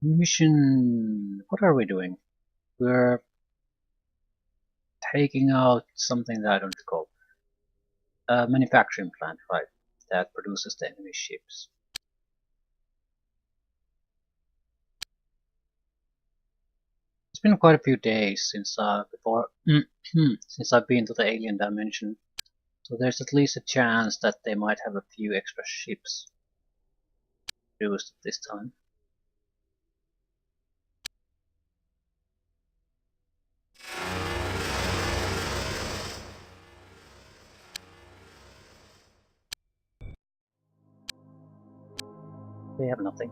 Mission. What are we doing? We're taking out something that I don't recall. A manufacturing plant, right? That produces the enemy ships. It's been quite a few days since since I've been to the alien dimension, so there's at least a chance that they might have a few extra ships produced at this time. They have nothing.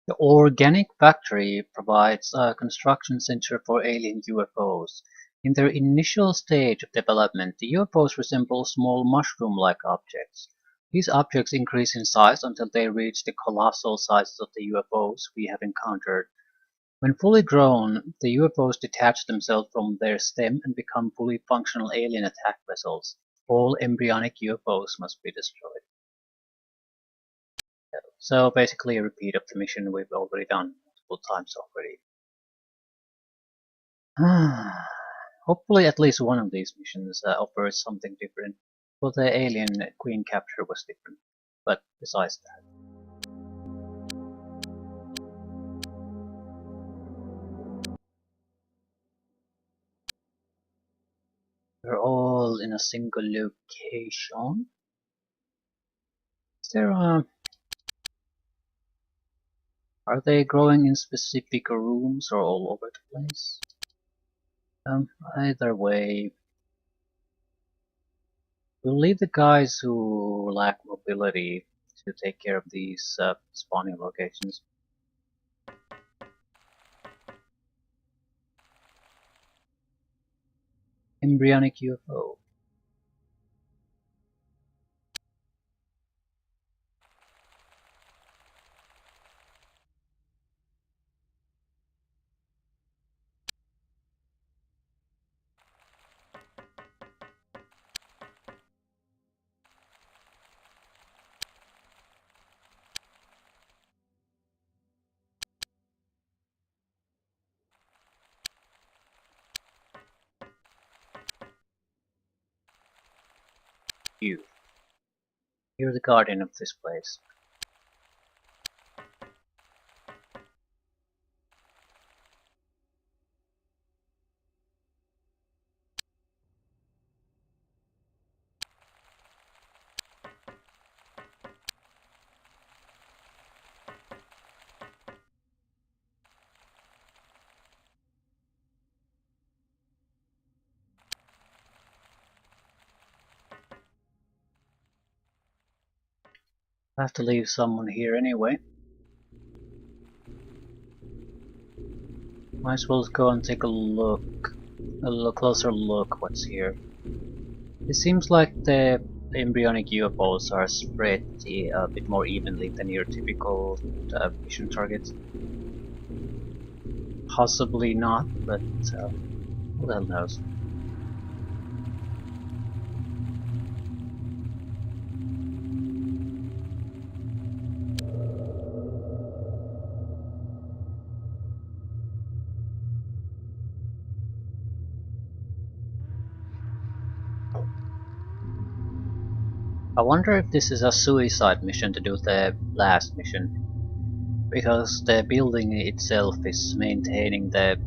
The Organic Factory provides a construction center for alien UFOs. In their initial stage of development, the UFOs resemble small mushroom-like objects. These objects increase in size until they reach the colossal sizes of the UFOs we have encountered. When fully grown, the UFOs detach themselves from their stem and become fully functional alien attack vessels. All embryonic UFOs must be destroyed. So basically a repeat of the mission we've already done multiple times already. Hopefully at least one of these missions offers something different. Well, the alien queen capture was different, but besides that. We're all in a single location. Is there a... Are they growing in specific rooms or all over the place? Either way, we'll leave the guys who lack mobility to take care of these spawning locations. Embryonic UFO. You. You're the guardian of this place. I have to leave someone here anyway. Might as well go and take a look. A little closer look what's here. It seems like the embryonic UFOs are spread a bit more evenly than your typical mission targets. Possibly not, but who the hell knows. I wonder if this is a suicide mission to do the last mission, because the building itself is maintaining the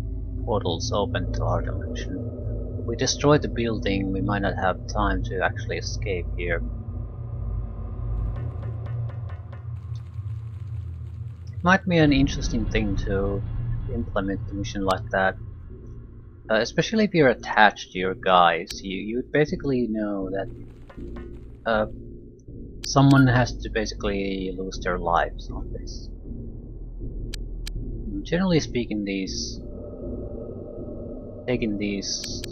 portals open to our dimension. If we destroy the building, we might not have time to actually escape here. It might be an interesting thing to implement the mission like that. Especially if you're attached to your guys, you basically know that someone has to basically lose their lives on this. Generally speaking, taking these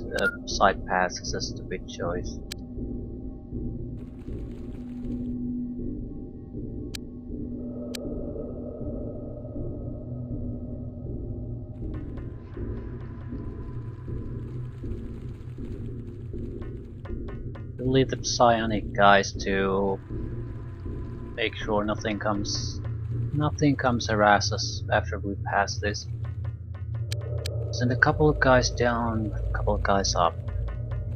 side paths is a stupid choice. leave the psionic guys to make sure nothing comes harass us after we pass this. Send a couple of guys down, a couple of guys up.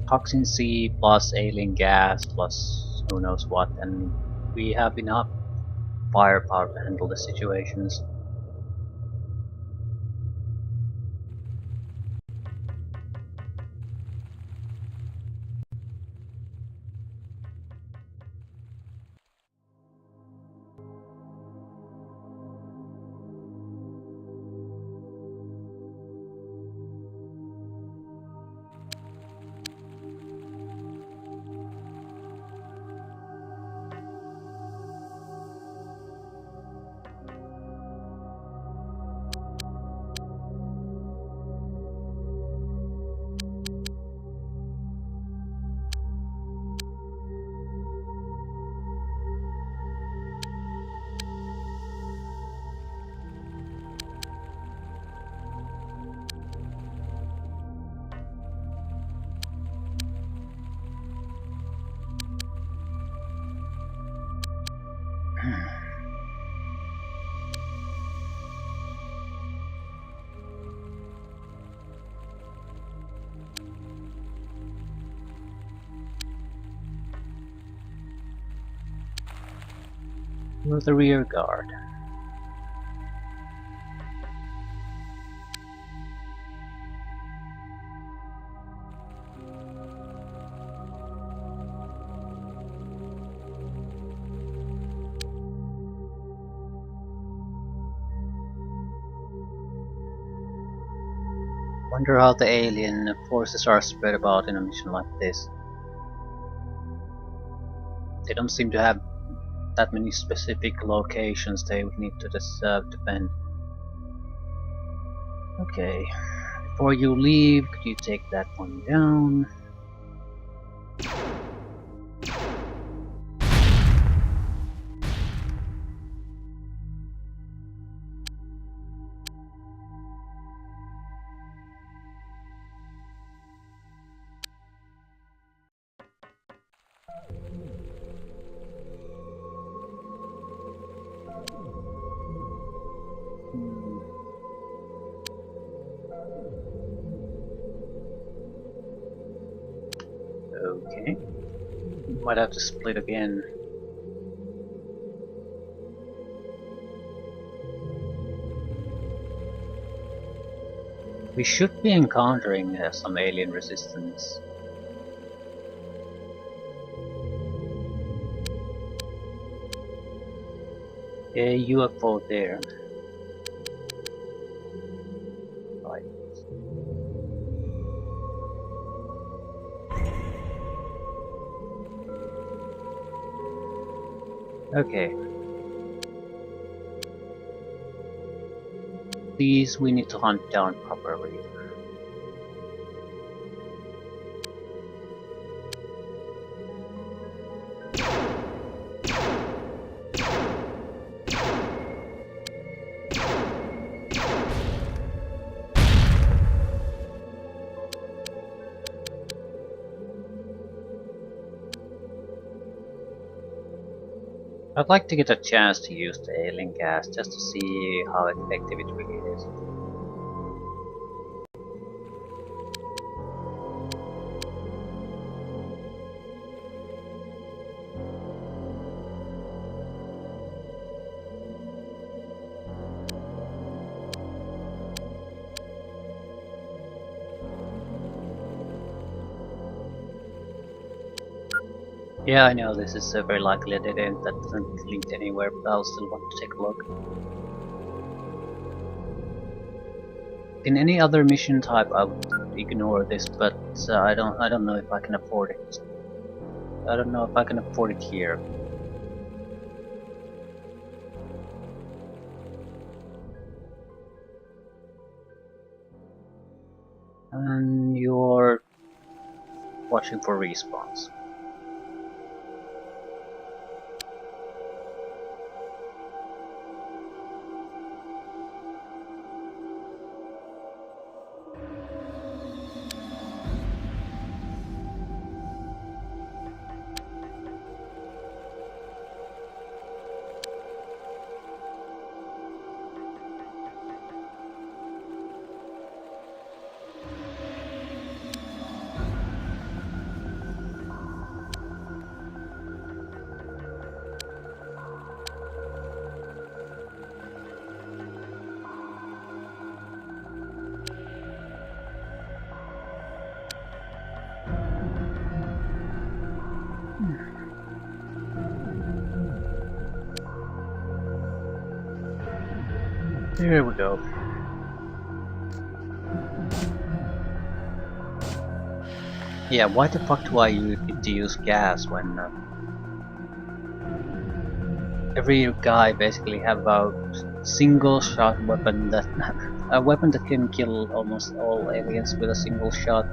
Toxin C plus alien gas plus who knows what, and we have enough firepower to handle the situations. We're the rear guard. Wonder how the alien forces are spread about in a mission like this. They don't seem to have that many specific locations they would need to defend. Okay, before you leave, could you take that one down? Okay. Might have to split again. We should be encountering some alien resistance. A UFO there. Right. Okay. These we need to hunt down properly. I'd like to get a chance to use the alien gas just to see how effective it really is. Yeah, I know this is a very likely a dead end that doesn't lead anywhere, but I'll still want to take a look. In any other mission type I would ignore this, but I don't know if I can afford it. I don't know if I can afford it here. And you're watching for respawns. Here we go. Yeah, why the fuck do I need to use gas when every guy basically have a single shot weapon that a weapon that can kill almost all aliens with a single shot.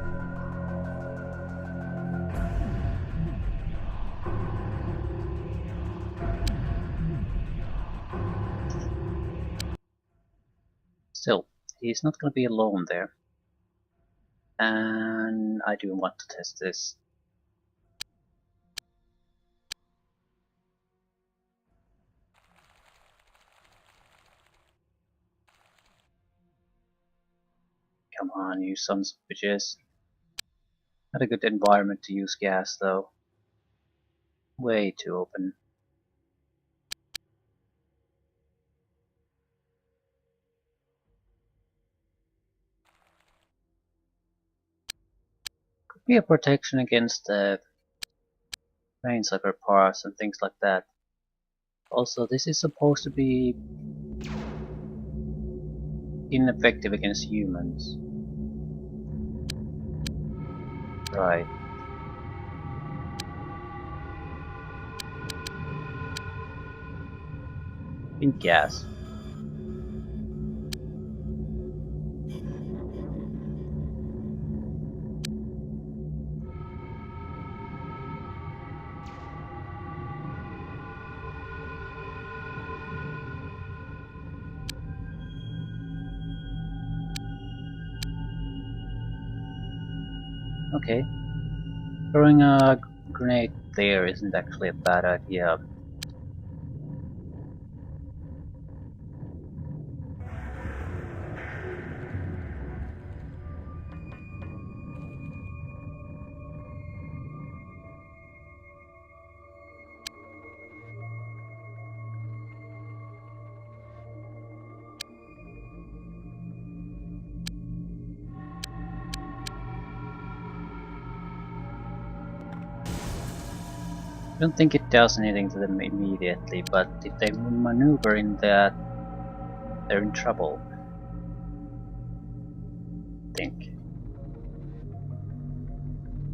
Still, he's not gonna be alone there. And I do want to test this. Come on, you sons of bitches. Not a good environment to use gas, though. Way too open. Could be a protection against rain sucker parts and things like that. Also, this is supposed to be ineffective against humans. Right. Pink gas. Okay. Throwing a grenade there isn't actually a bad idea. I don't think it does anything to them immediately, but if they maneuver in that, they're in trouble. I think.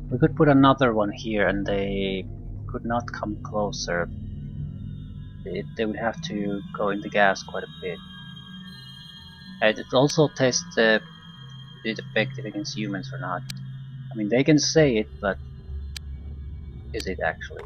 We could put another one here and they could not come closer. They would have to go in the gas quite a bit. And it also tests if it's effective against humans or not. I mean, they can say it, but is it actually?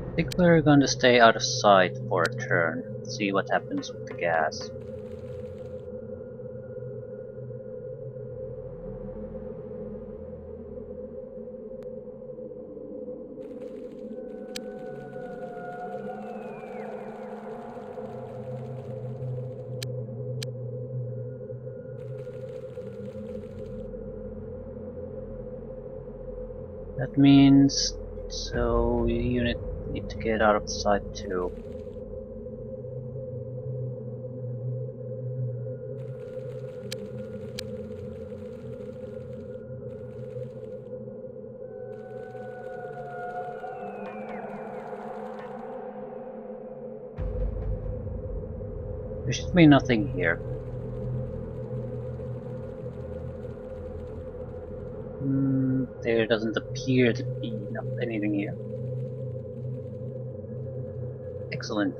I think we're going to stay out of sight for a turn, see what happens with the gas. That means so you need to get out of sight too. There should be nothing here. There doesn't appear to be anything here. Excellent.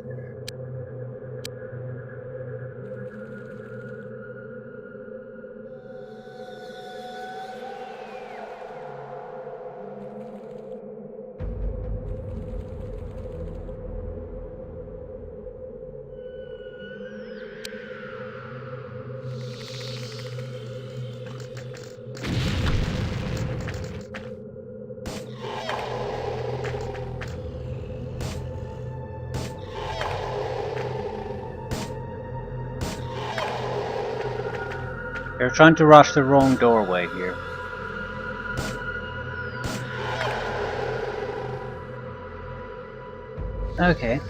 You're trying to rush the wrong doorway here. Okay.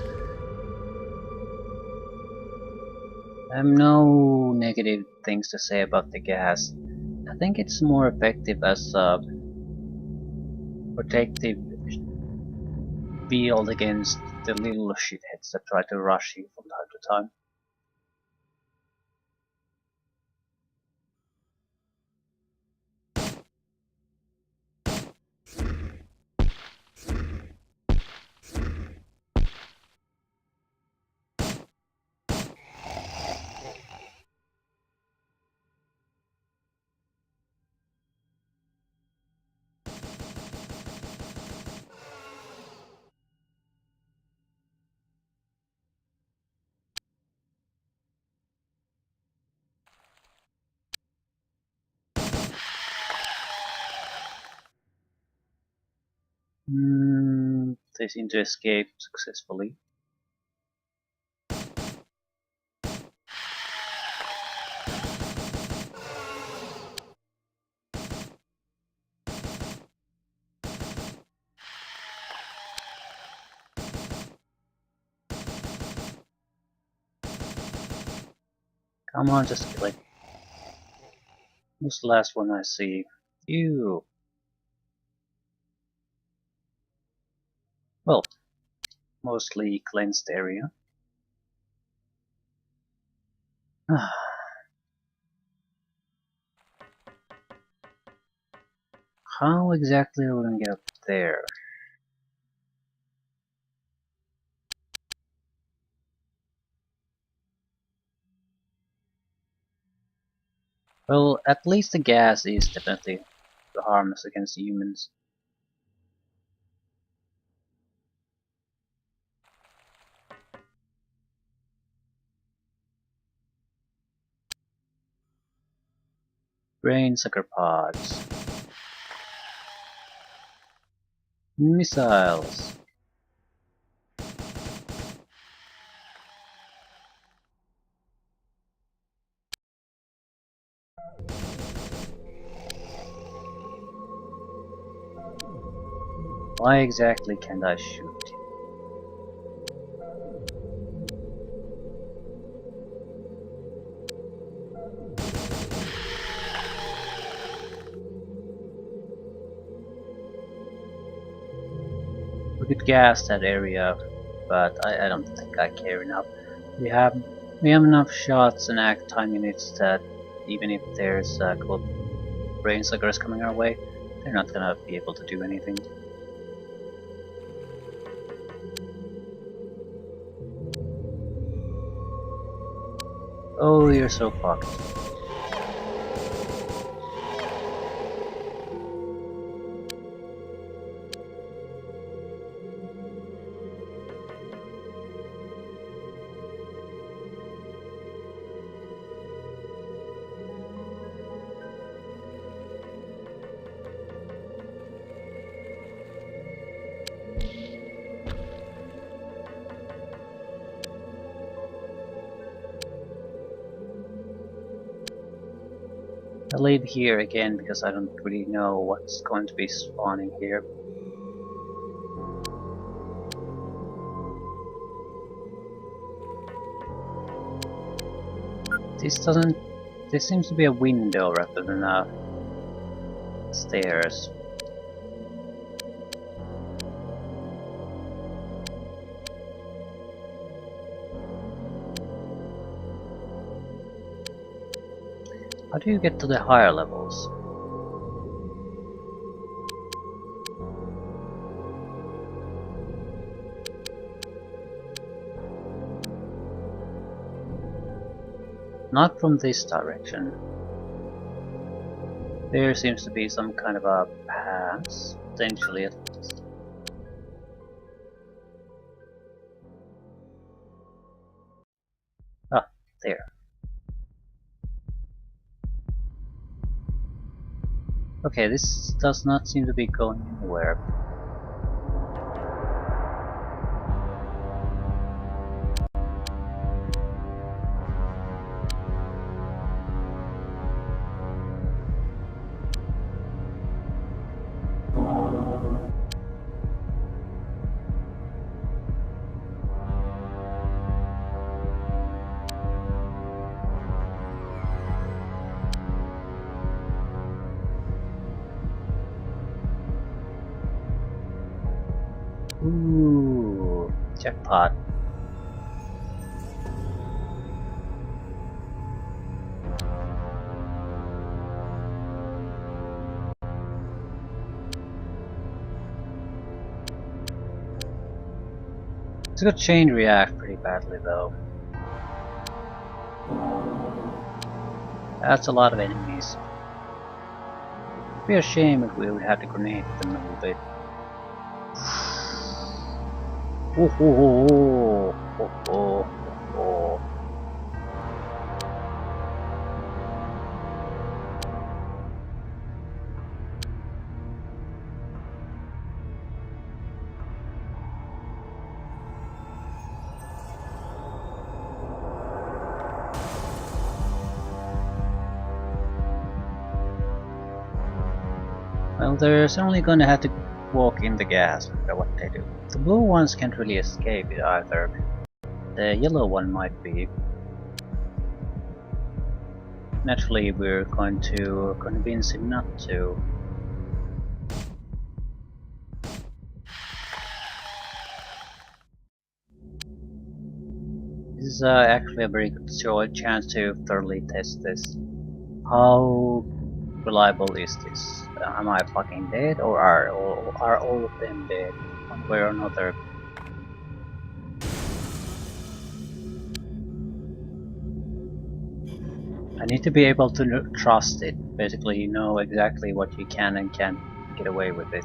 I have no negative things to say about the gas. I think it's more effective as a protective shield against the little shitheads that try to rush you from time to time. They seem to escape successfully. Come on, just kill it. Who's the last one I see? You. Well, mostly cleansed area. How exactly are we gonna get up there? Well, at least the gas is definitely harmless against humans. Brain sucker pods. Missiles. Why exactly can't I shoot? We could gas that area, but I don't think I care enough. We have enough shots and act time units that even if there's quote brain suckers coming our way, they're not gonna be able to do anything. Oh, you're so fucked. I leave here again because I don't really know what's going to be spawning here. This seems to be a window rather than a stairs. How do you get to the higher levels? Not from this direction. There seems to be some kind of a pass, potentially at least. Ah, there. Okay, this does not seem to be going anywhere. Ooh, jackpot. It's gonna chain react pretty badly though. That's a lot of enemies. It'd be a shame if we would have to grenade them a little bit. Oh, oh, oh, oh, oh, oh. Well, they're certainly gonna have to walk in the gas no matter what they do. The blue ones can't really escape it either. The yellow one might be. Naturally, we're going to convince him not to. This is actually a very good chance to thoroughly test this. How reliable is this? Am I fucking dead, or are all of them dead, one way or another? I need to be able to trust it. Basically, you know exactly what you can and can't get away with it.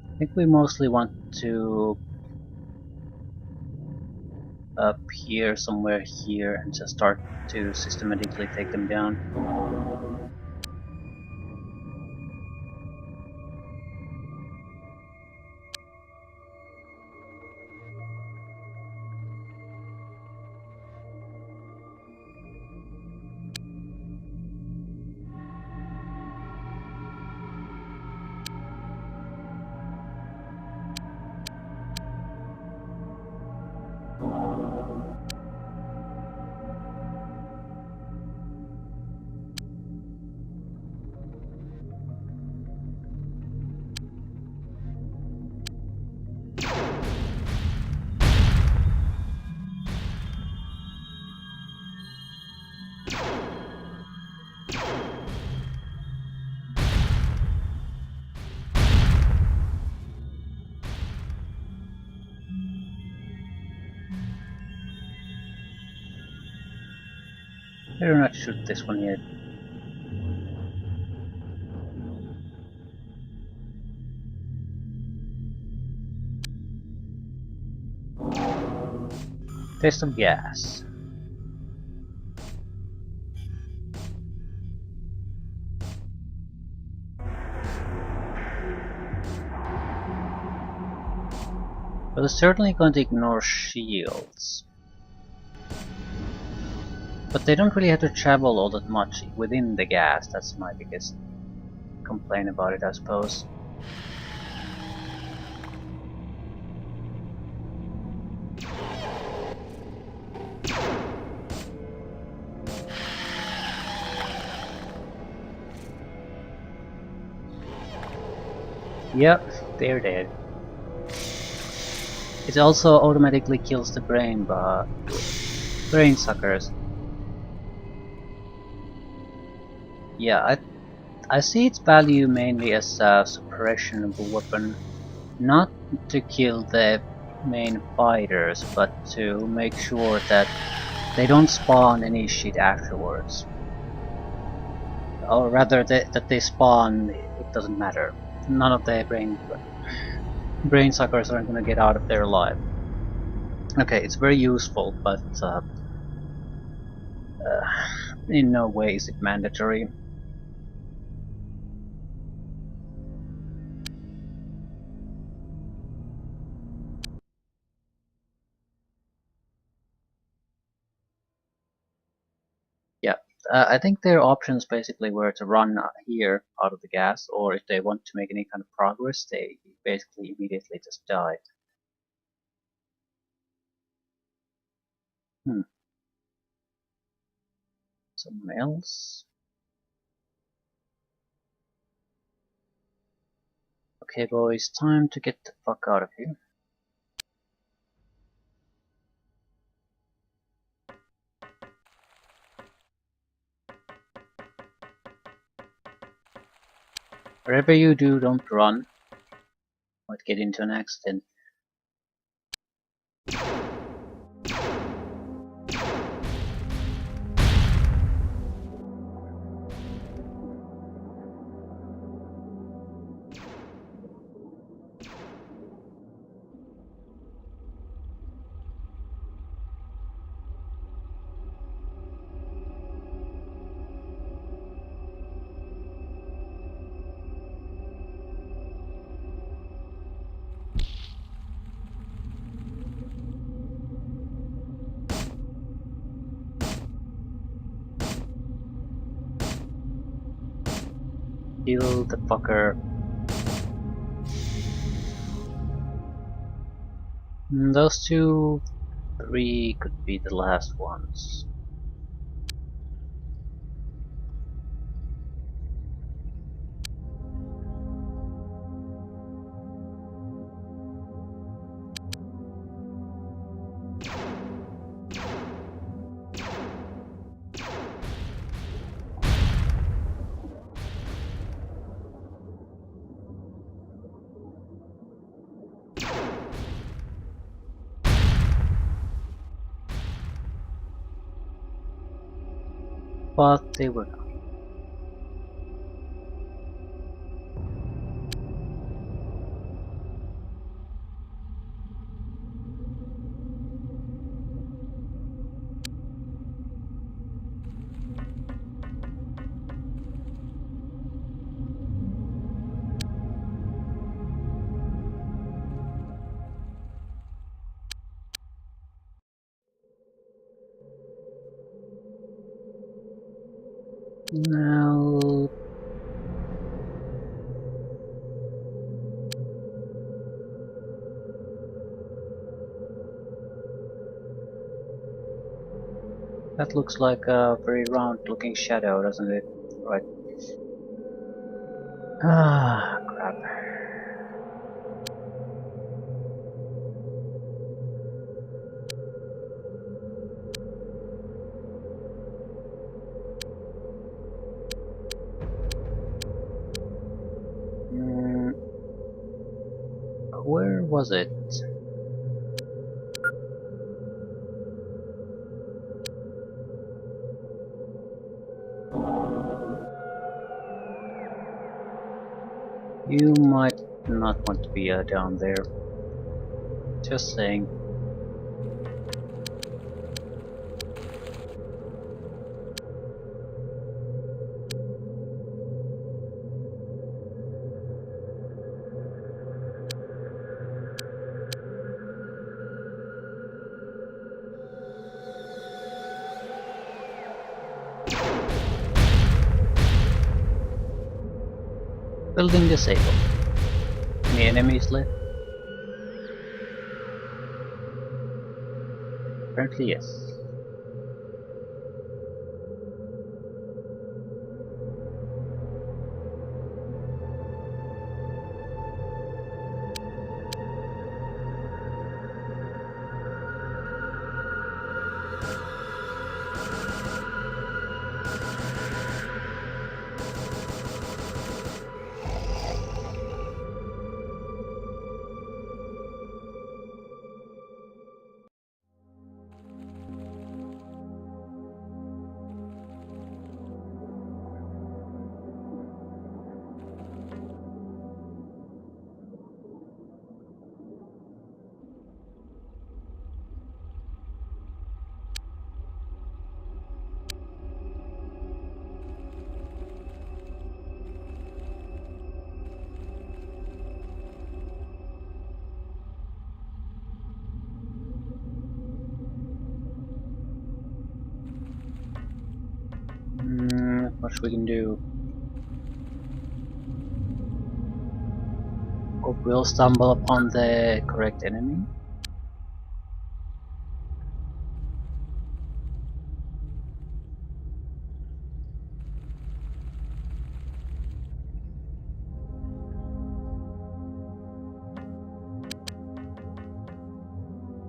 I think we mostly want to appear somewhere here and just start to systematically take them down. Better not shoot this one yet. Taste of gas. But it's certainly going to ignore shields. But they don't really have to travel all that much within the gas. That's my biggest complaint about it, I suppose. Yep, they're dead. It also automatically kills the brain suckers. Yeah, I see its value mainly as a suppression of a weapon, not to kill the main fighters, but to make sure that they don't spawn any shit afterwards. Or rather, that they spawn, it doesn't matter. None of the brain suckers aren't gonna get out of there alive. Okay, it's very useful, but in no way is it mandatory. Yeah, I think their options basically were to run here out of the gas, or if they want to make any kind of progress, they basically immediately just die. Hmm. Someone else? Okay, boys, time to get the fuck out of here. Whatever you do, don't run. Might get into an accident. Kill the fucker. Those 2, 3 could be the last ones. But they were not. Now, that looks like a very round looking shadow, doesn't it? Right. Ah, crap. Mm, where was it? You might not want to be down there. Just saying. Building disabled. Any enemies left? Apparently yes. What we can do? Hope we'll stumble upon the correct enemy.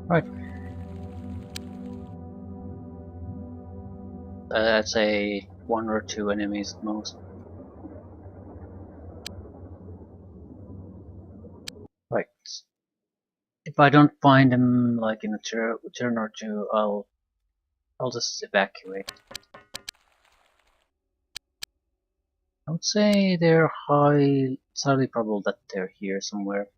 Right. I'd say 1 or 2 enemies at most. Right. If I don't find them like in a turn or two, I'll just evacuate. I would say it's highly probable that they're here somewhere.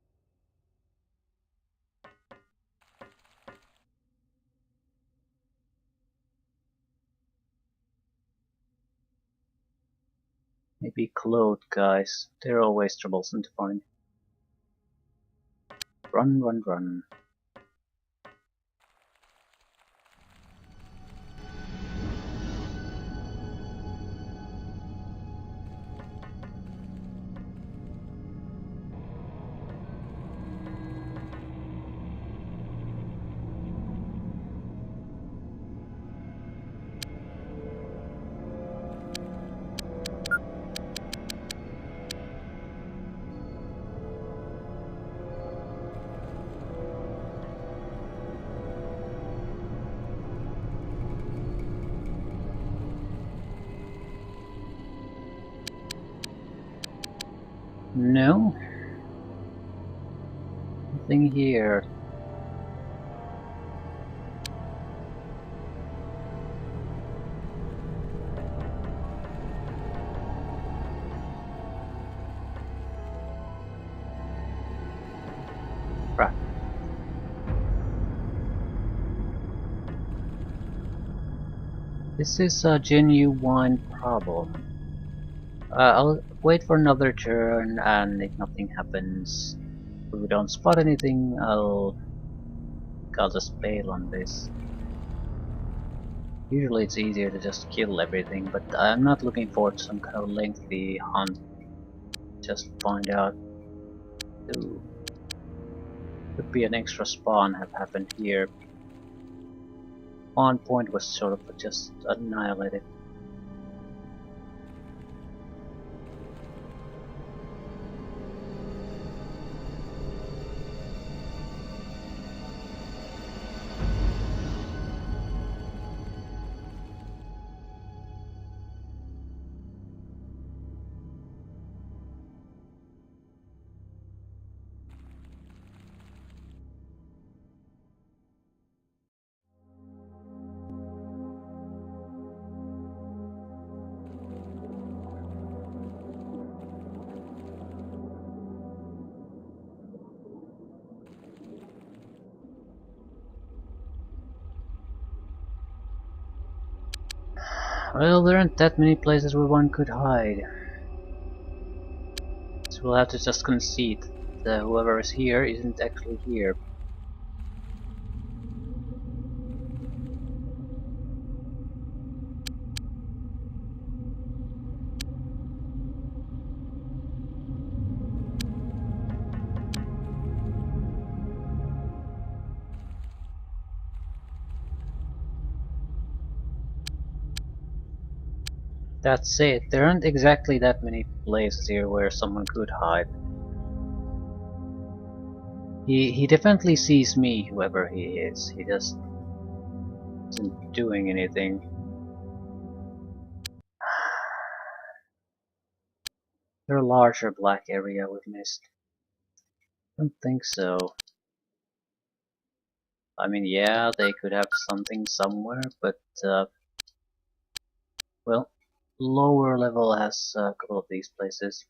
Maybe clothed guys. They're always troublesome to find. Run, run, run. No. Nothing here. Crap. This is a genuine problem. I'll wait for another turn, and if nothing happens, if we don't spot anything, I'll just bail on this. Usually it's easier to just kill everything, but I'm not looking forward to some kind of lengthy hunt. Just find out. Ooh. Could be an extra spawn have happened here. Spawn point was sort of just annihilated. Well, there aren't that many places where one could hide. So we'll have to just concede that whoever is here isn't actually here. That's it. There aren't exactly that many places here where someone could hide. He definitely sees me, whoever he is. He just isn't doing anything. There a larger black area we've missed? Don't think so. I mean, yeah, they could have something somewhere, but well, lower level has a couple of these places.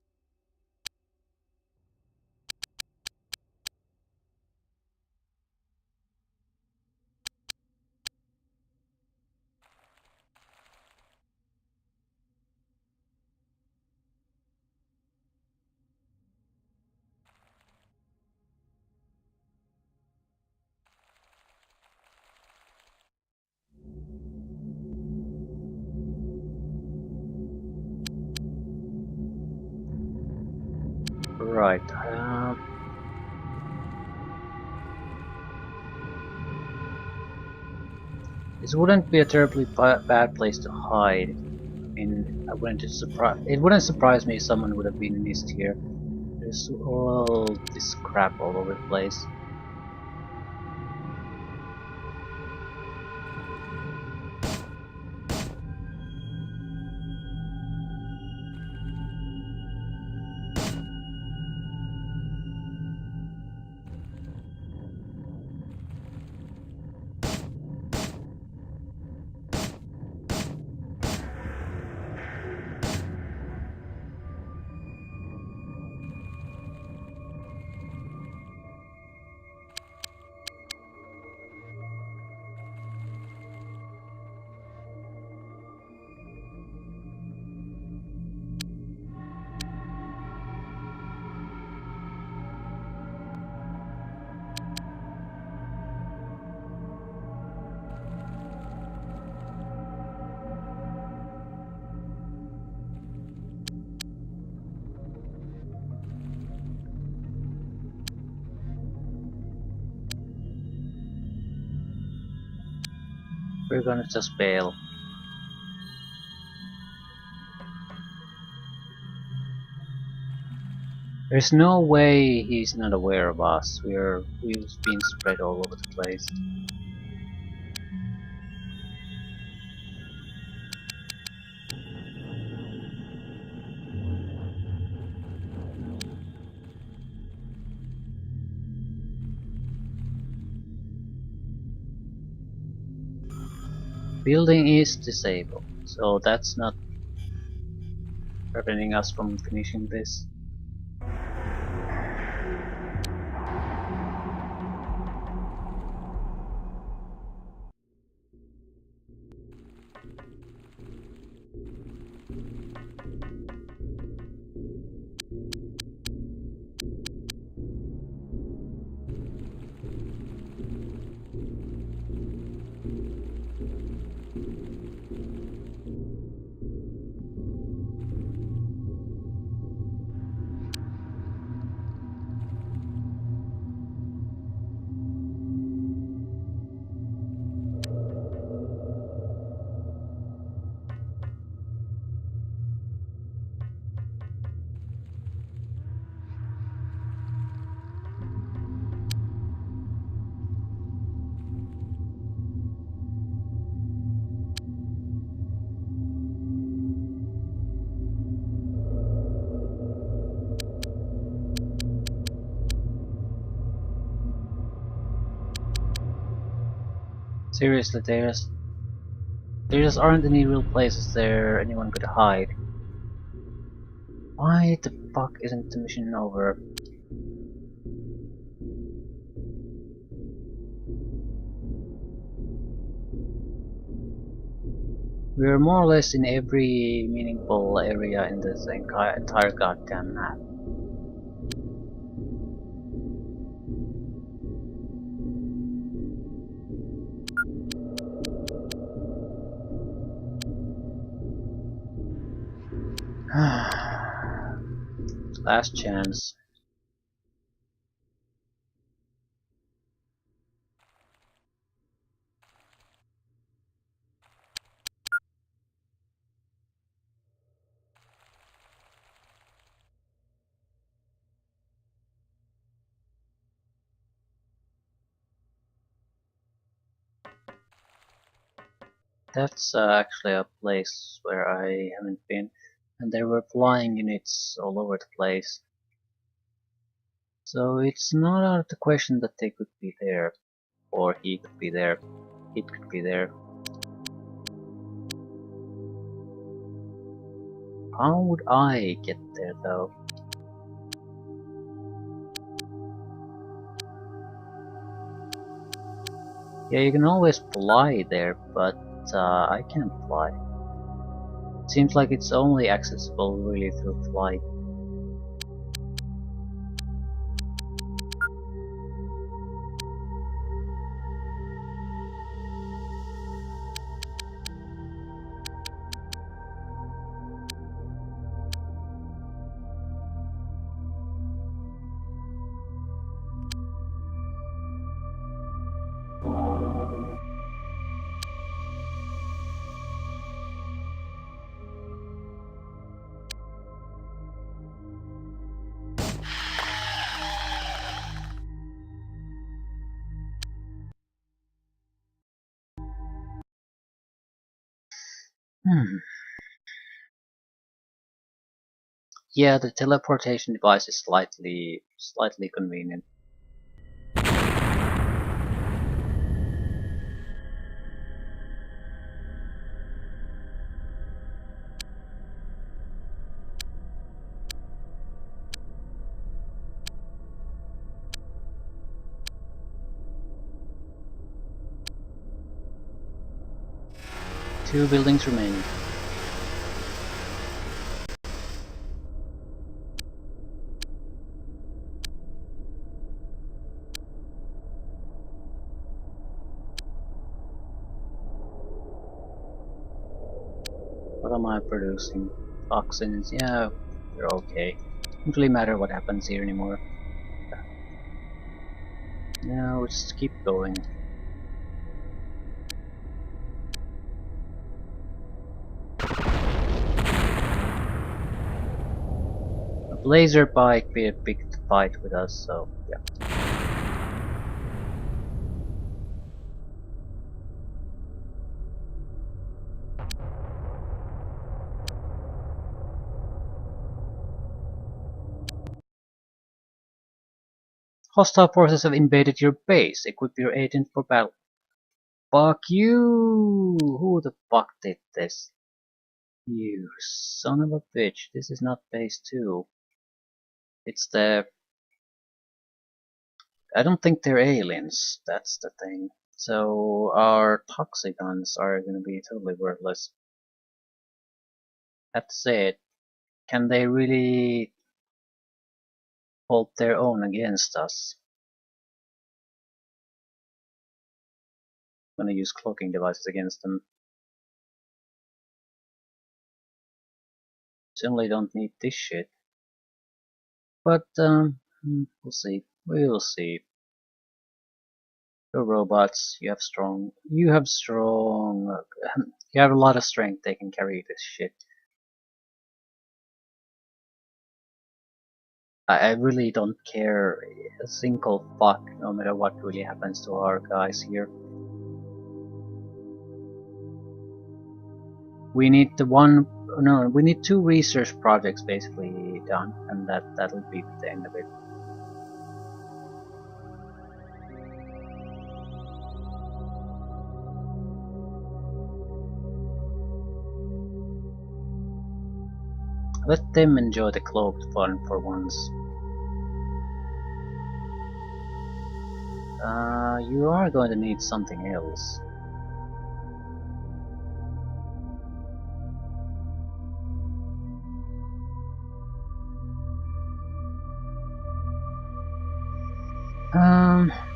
Right. This wouldn't be a terribly bad place to hide. I mean, it wouldn't surprise me if someone would have been missed here. There's all this crap all over the place. we're gonna just bail. There's no way he's not aware of us. We've been spread all over the place. Building is disabled, so that's not preventing us from finishing this. Seriously, there just aren't any real places there anyone could hide. Why the fuck isn't the mission over? We're more or less in every meaningful area in this entire goddamn map. Last chance. That's actually a place where I haven't been, and there were flying units all over the place. So it's not out of the question that they could be there, or he could be there, it could be there. How would I get there though? Yeah, you can always fly there, but I can't fly. Seems like it's only accessible really through flight. Yeah, the teleportation device is slightly convenient. Two buildings remaining. What am I producing? Toxins, yeah, they're okay. Doesn't really matter what happens here anymore. No, just keep going. Laser bike be a big fight with us, so yeah. Hostile forces have invaded your base. Equip your agent for battle. Fuck you! Who the fuck did this? You son of a bitch. This is not base 2. It's the... I don't think they're aliens. That's the thing. So our toxicons are gonna be totally worthless. That said, can they really hold their own against us? I'm gonna use cloaking devices against them. Certainly don't need this shit. But, we'll see. We'll see. You're robots, you have strong... You have strong... you have a lot of strength, they can carry this shit. I really don't care a single fuck, no matter what really happens to our guys here. We need we need 2 research projects basically done, and that'll be the end of it. Let them enjoy the cloaked fun for once. You are going to need something else.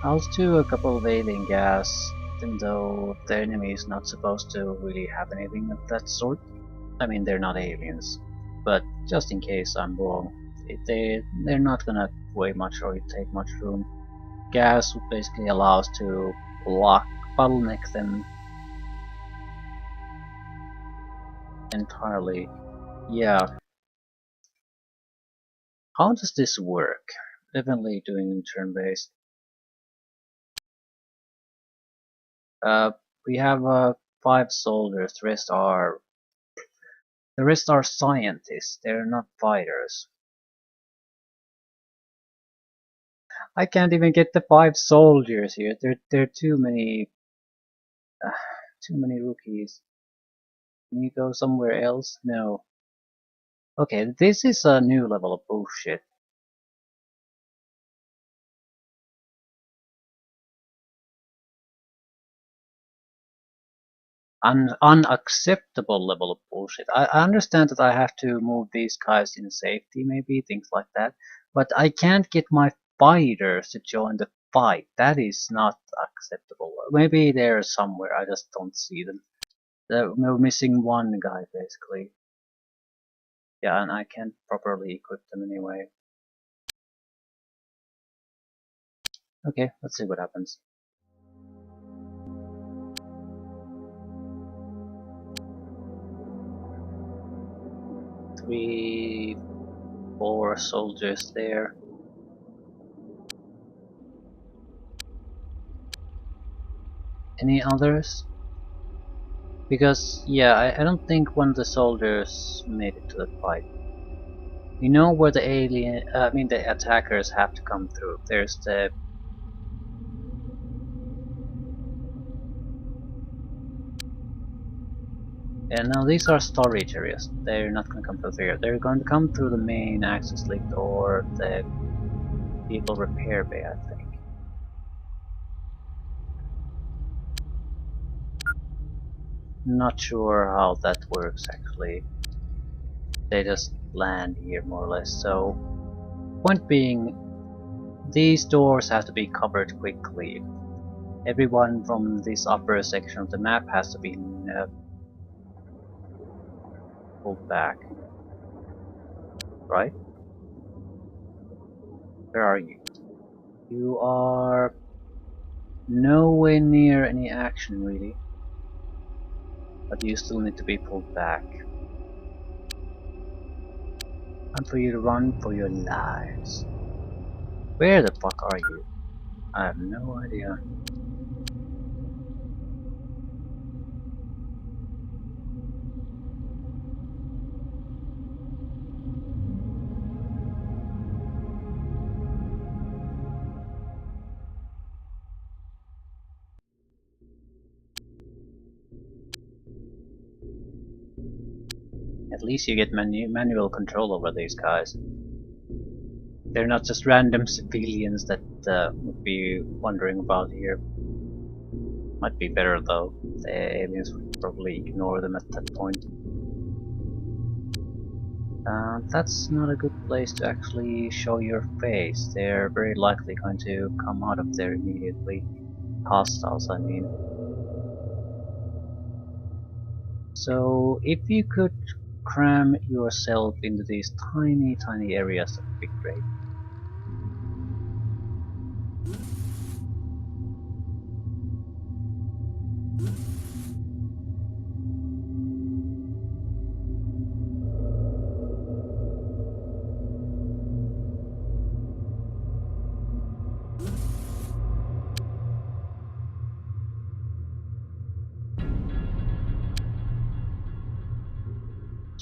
I'll do a couple of alien gas, even though the enemy is not supposed to really have anything of that sort. I mean, they're not aliens, but just in case I'm wrong, they're not gonna weigh much or take much room. Gas would basically allow us to bottleneck them entirely. Yeah. How does this work? Definitely doing turn-based. We have 5 soldiers. The rest are scientists. They're not fighters. I can't even get the 5 soldiers here. There are too many rookies. Can you go somewhere else? No. Okay, this is a new level of bullshit. Unacceptable level of bullshit. I understand that I have to move these guys in safety, maybe, things like that, but I can't get my fighters to join the fight. That is not acceptable. Maybe they're somewhere, I just don't see them. We're missing one guy, basically. Yeah, and I can't properly equip them anyway. Okay, let's see what happens. Three, 4 soldiers there. Any others? Because, yeah, I don't think one of the soldiers made it to the fight. We know where the the attackers have to come through. There's the... And now these are storage areas. They're not going to come through here. They're going to come through the main access lift or the vehicle repair bay, I think. Not sure how that works actually. They just land here more or less. So, point being, these doors have to be covered quickly. Everyone from this upper section of the map has to be pulled back. Right? Where are you? You are nowhere near any action really. But you still need to be pulled back. Time for you to run for your lives. Where the fuck are you? I have no idea. At least you get manual control over these guys. They're not just random civilians that would be wandering about here. Might be better though. The aliens would probably ignore them at that point. That's not a good place to actually show your face. They're very likely going to come out of there immediately. Hostiles, I mean. So, if you could cram yourself into these tiny areas, that would be great.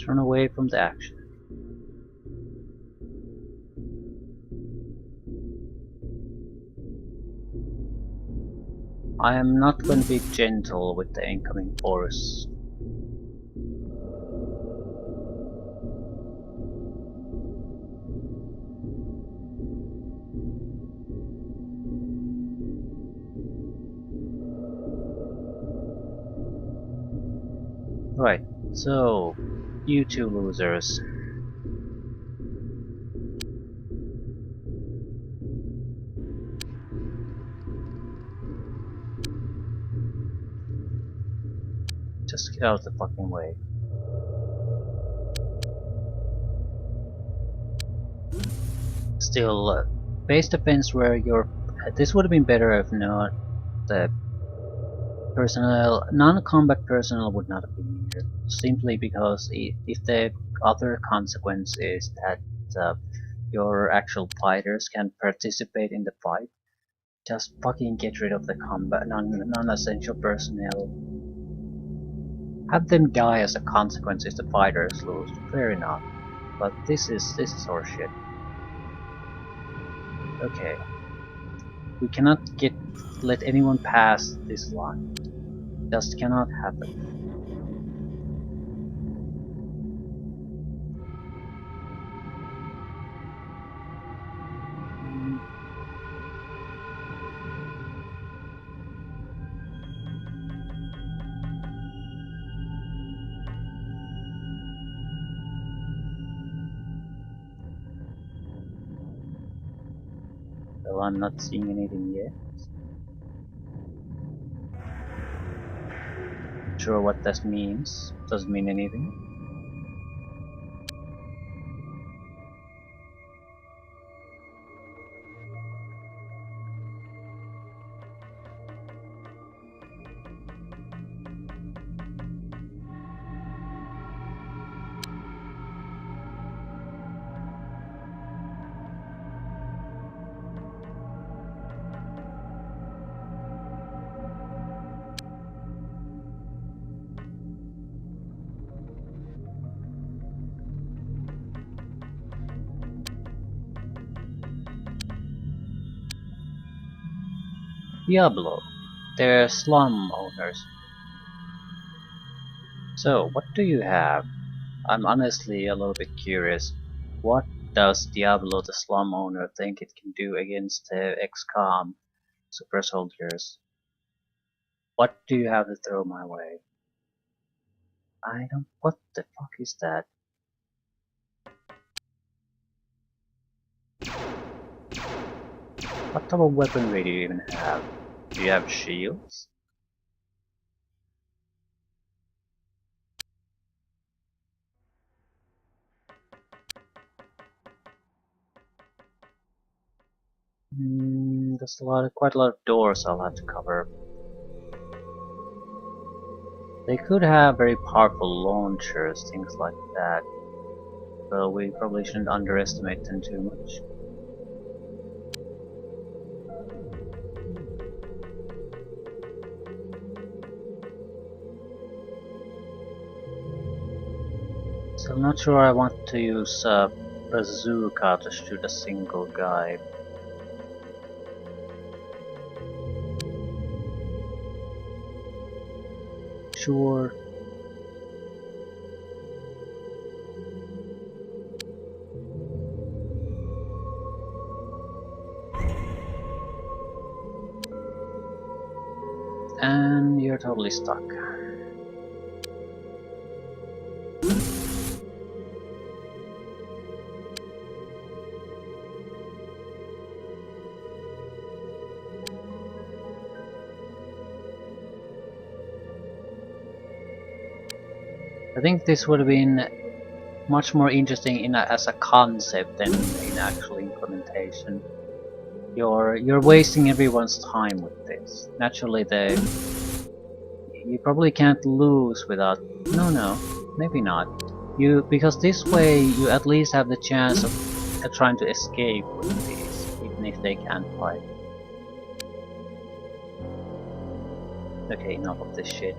Turn away from the action. I am not going to be gentle with the incoming force. Right, so, you two losers. Just get out of the fucking way. Still, base defense where your... This would have been better if not the personnel, non-combat personnel would not have been here. Simply because if the other consequence is that your actual fighters can participate in the fight, just fucking get rid of the combat non-essential personnel. Have them die as a consequence if the fighters lose. Fair enough, but this is horseshit. Okay, we cannot let anyone pass this line. Just cannot happen. Well, I'm not seeing anything yet. Not sure what that means. Doesn't mean anything. Diablo. They're slum owners. So, what do you have? I'm honestly a little bit curious. What does Diablo the slum owner think it can do against the XCOM super soldiers? What do you have to throw my way? I don't... What the fuck is that? What type of weaponry do you even have? Do you have shields? There's quite a lot of doors I'll have to cover. They could have very powerful launchers, things like that. so we probably shouldn't underestimate them too much. So I'm not sure I want to use a bazooka to shoot a single guy. Sure. And you're totally stuck. I think this would have been much more interesting as a concept than in actual implementation. You're wasting everyone's time with this. Naturally, you probably can't lose without. No, maybe not. Because this way you at least have the chance of trying to escape with these, even if they can't fight. Okay, enough of this shit.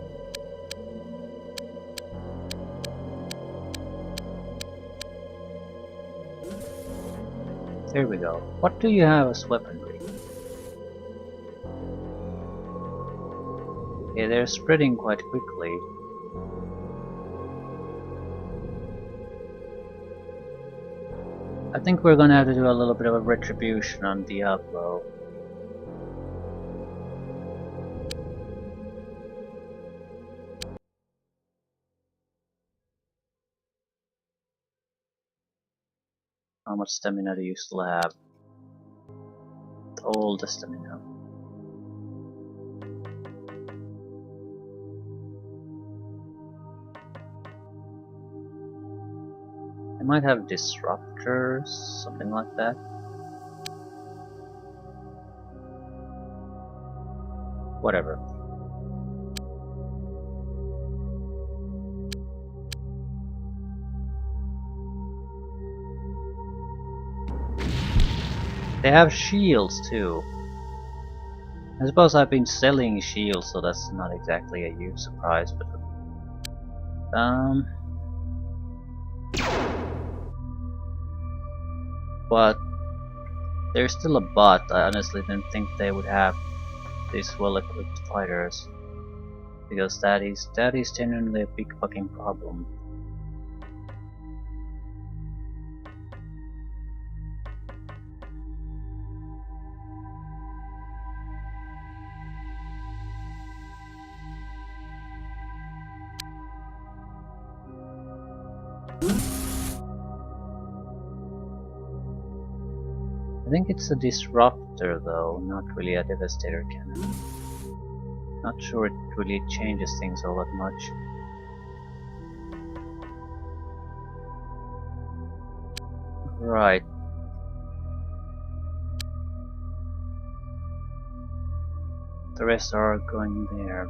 There we go. What do you have as weaponry? Okay, they're spreading quite quickly. I think we're gonna have to do a little bit of a retribution on Diablo. How much stamina do you still have? All the stamina. I might have disruptors, something like that. Whatever. They have shields too. I suppose I've been selling shields, so that's not exactly a huge surprise, but but there's still a bot. I honestly didn't think they would have these well-equipped fighters, because that is genuinely a big fucking problem. I think it's a disruptor though, not really a devastator cannon. Not sure it really changes things all that much. Right. The rest are going there.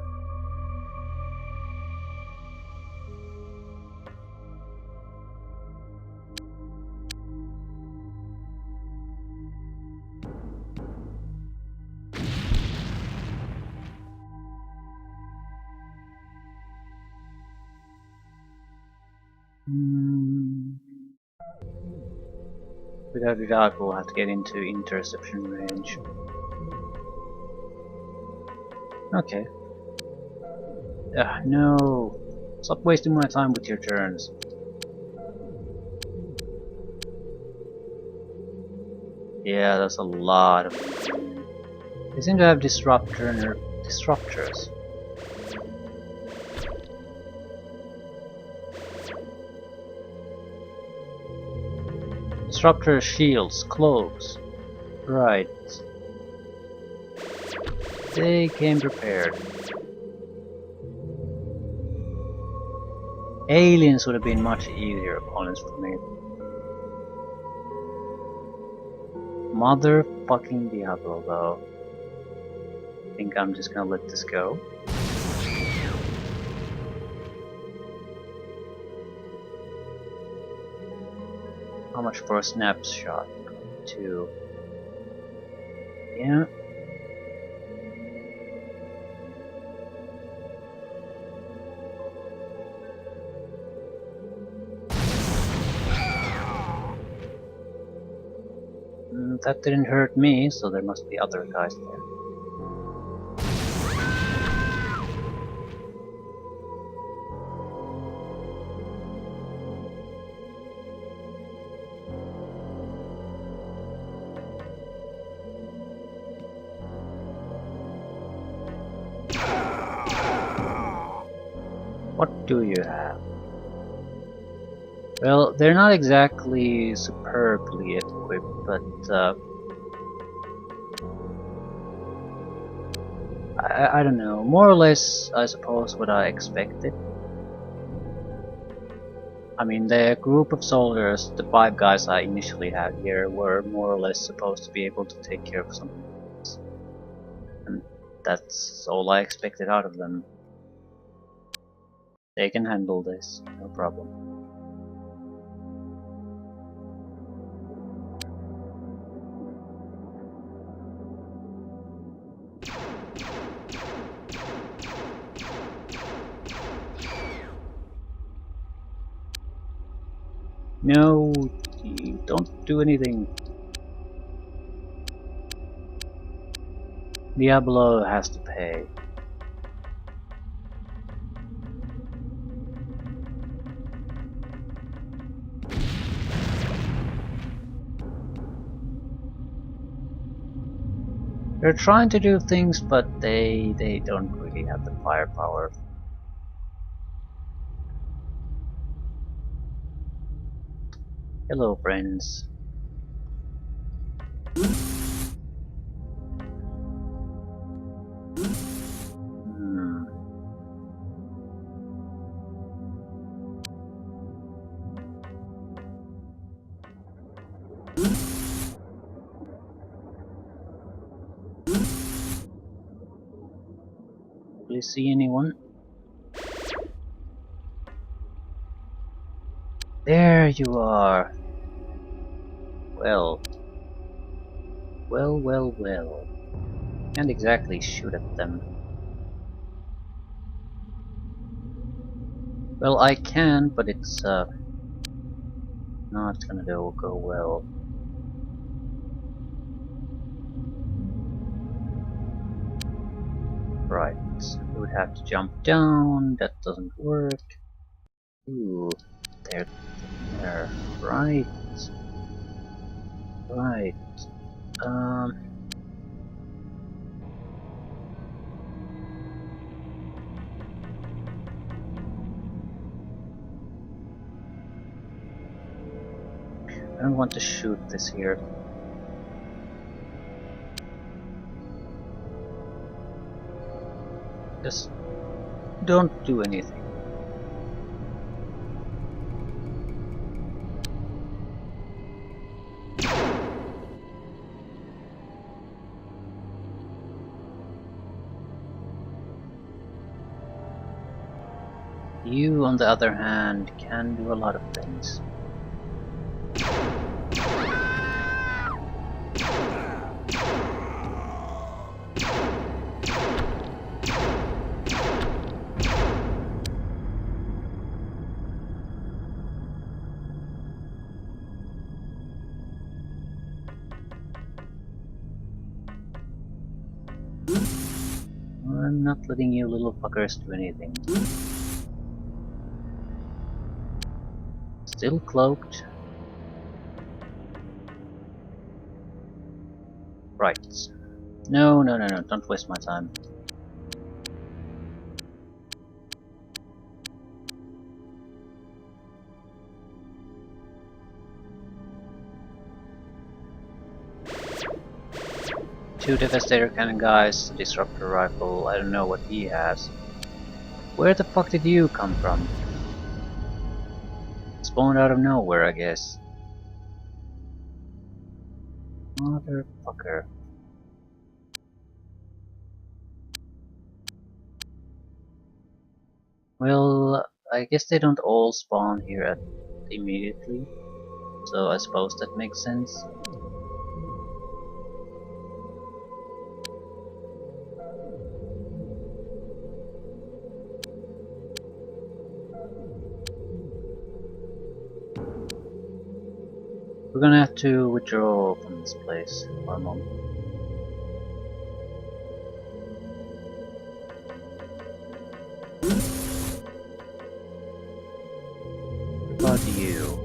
Without a doubt, we'll have to get into interception range. Okay. No! Stop wasting my time with your turns. Yeah, that's a lot of them. They seem to have disruptors. Disruptor shields, cloaks. Right. They came prepared. Aliens would have been much easier opponents for me. Motherfucking Diablo though. I think I'm just gonna let this go. How much for a snapshot? 2. Yeah. That didn't hurt me, so there must be other guys there. What do you have? Well, they're not exactly superbly equipped, but I don't know. More or less, I suppose, what I expected. I mean, the group of soldiers, the 5 guys I initially had here, were more or less supposed to be able to take care of something. And that's all I expected out of them. They can handle this, no problem. No, don't do anything. Diablo has to pay. They're trying to do things, but they don't really have the firepower. Hello, friends. Hmm. Do you see anyone? There you are. Well. Well. Can't exactly shoot at them. Well, I can, but it's not gonna go well. Right. We would have to jump down. That doesn't work. Ooh. There. Right. Right. Um. I don't want to shoot this here. Just don't do anything. You, on the other hand, can do a lot of things. I'm not letting you little fuckers do anything. Still cloaked. Right. No, don't waste my time. Two Devastator Cannon guys, Disruptor Rifle, I don't know what he has. Where the fuck did you come from? Spawned out of nowhere, I guess. Motherfucker. Well, I guess they don't all spawn here immediately. so I suppose that makes sense. We're gonna have to withdraw from this place for a moment. What about you?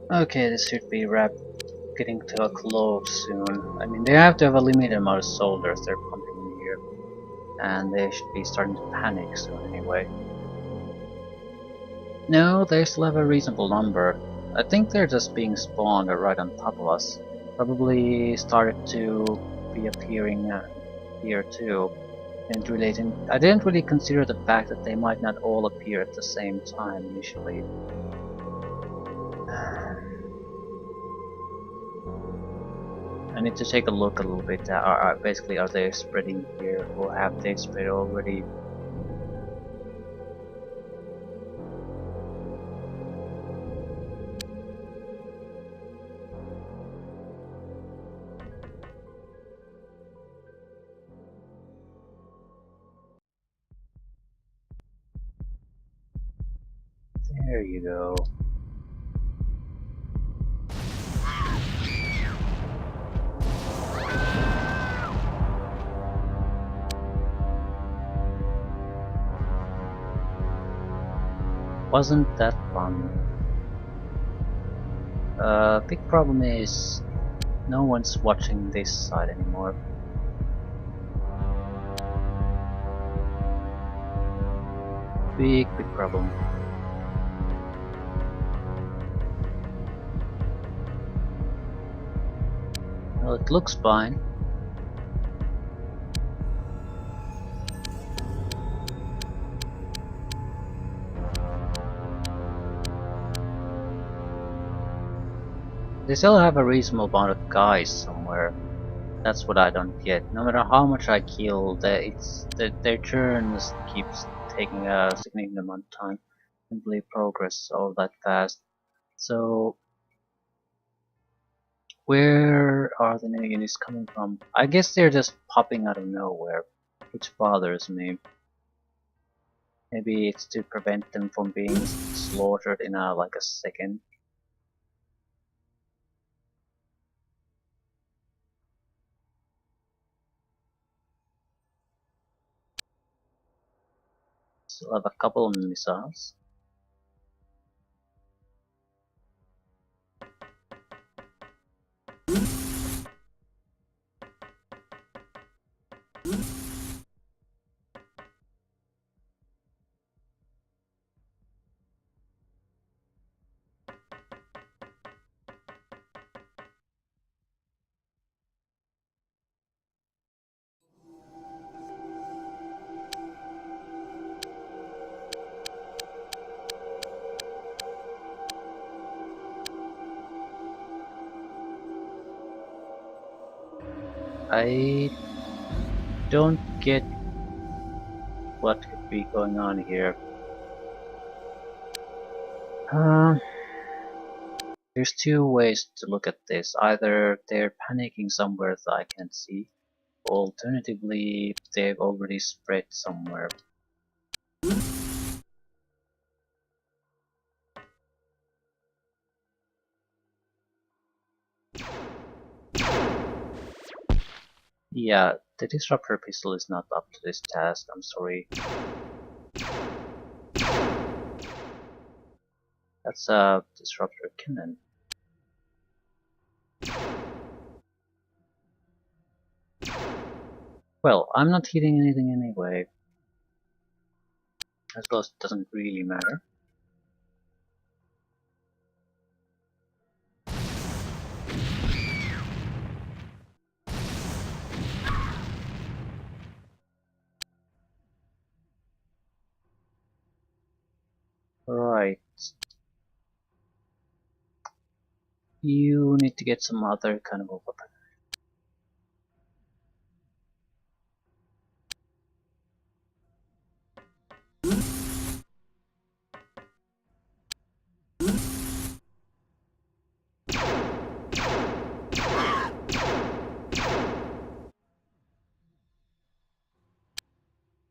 Okay, this should be getting to a close soon. I mean, they have to have a limited amount of soldiers they're pumping in here, and they should be starting to panic soon anyway. No, they still have a reasonable number. I think they're just being spawned right on top of us. Probably started to be appearing here too. And relating, I didn't really consider the fact that they might not all appear at the same time initially. I need to take a look a little bit. Basically, are they spreading here, or have they spread already? There you go. Wasn't that fun? Big problem is no one's watching this side anymore. Big problem. Well, it looks fine. They still have a reasonable amount of guys somewhere. That's what I don't get. No matter how much I kill, their turns keeps taking a significant amount of time. Can't believe progress all that fast. So where are the new units coming from? I guess they're just popping out of nowhere, which bothers me. Maybe it's to prevent them from being slaughtered in like a second. Still have a couple of missiles. I don't get what could be going on here. There's two ways to look at this. Either they're panicking somewhere that I can't see, alternatively they've already spread somewhere. Yeah, the disruptor pistol is not up to this task, I'm sorry. That's a disruptor cannon. Well, I'm not hitting anything anyway. I suppose it doesn't really matter. Right. You need to get some other kind of a weapon.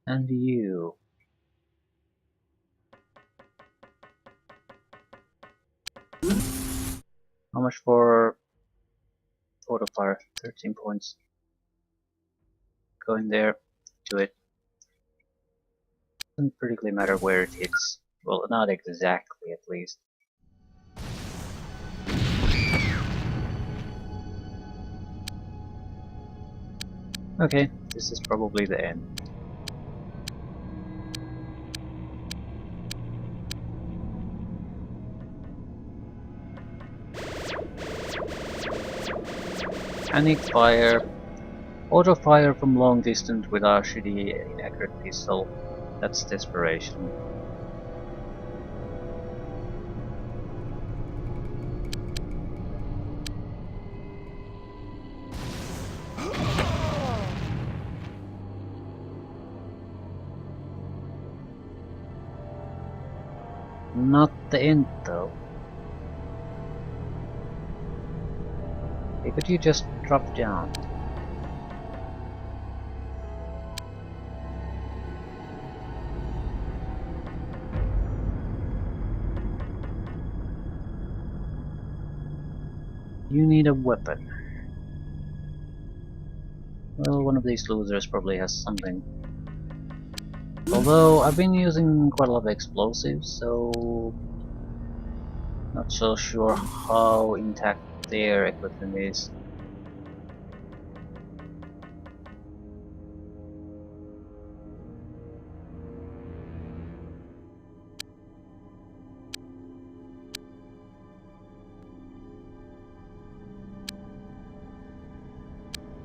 And you. How much for auto fire? 13 points. Go in there, do it. Doesn't particularly matter where it hits. Well, not exactly, at least. Okay, this is probably the end. Panic fire. Auto fire from long distance with our shitty inaccurate pistol. That's desperation. Not the end though. Hey, could you just drop down? You need a weapon. Well, one of these losers probably has something. Although, I've been using quite a lot of explosives, so... not so sure how intact their equipment is.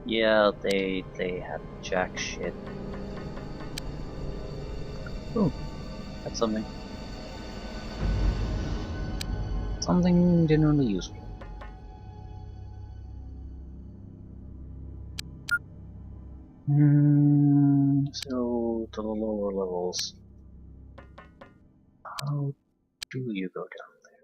Yeah, they have jack shit. Ooh, that's something. Something genuinely useful. So to the lower levels. How do you go down there?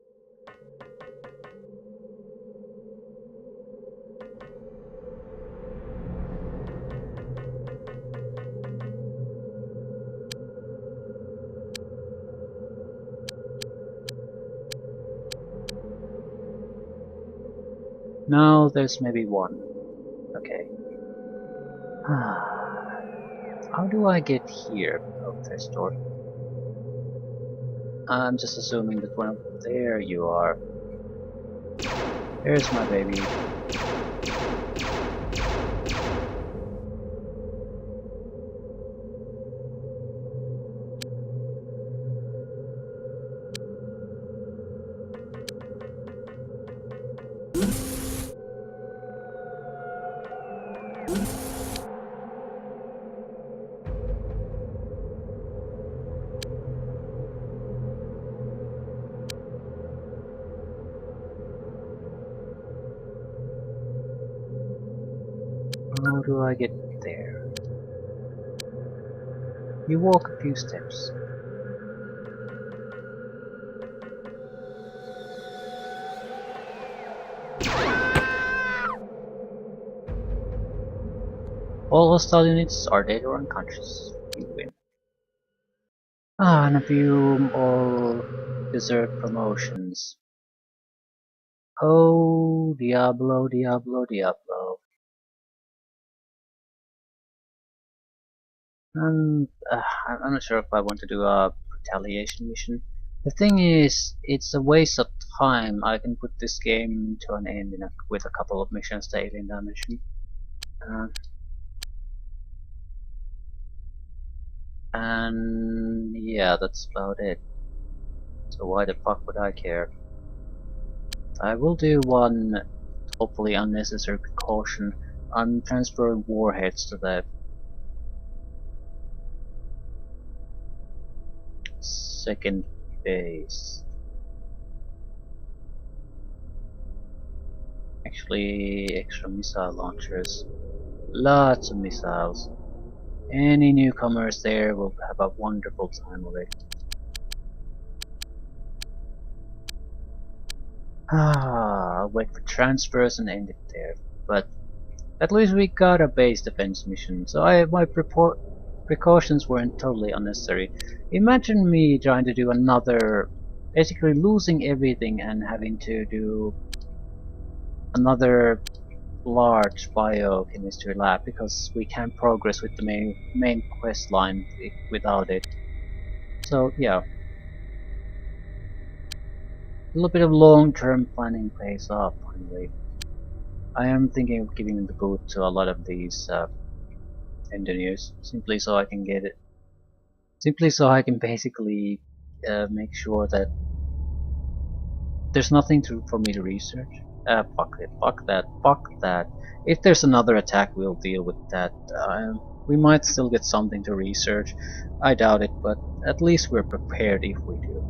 Now there's maybe one. Okay. How do I get here? Oh, there's door. I'm just assuming that when there you are. There's my baby. How do I get there? You walk a few steps. All hostile units are dead or unconscious. You win. And a few all deserve promotions. Oh, Diablo, Diablo, Diablo. And I'm not sure if I want to do a retaliation mission. The thing is, it's a waste of time. I can put this game to an end with a couple of missions to Alien Dimension. And yeah, that's about it. So why the fuck would I care? I will do one hopefully unnecessary precaution. I'm transferring warheads to the second base. Actually, extra missile launchers. Lots of missiles. Any newcomers there will have a wonderful time of it. I'll wait for transfers and end it there. But at least we got a base defense mission, so my precautions weren't totally unnecessary. Imagine me trying to do another, basically losing everything and having to do another large biochemistry lab because we can't progress with the main quest line without it. So yeah, a little bit of long-term planning pays off finally. I am thinking of giving the boot to a lot of these engineers simply so I can get it. Simply so I can basically make sure that there's nothing for me to research. Fuck it, fuck that, fuck that. If there's another attack, we'll deal with that. We might still get something to research. I doubt it, but at least we're prepared if we do.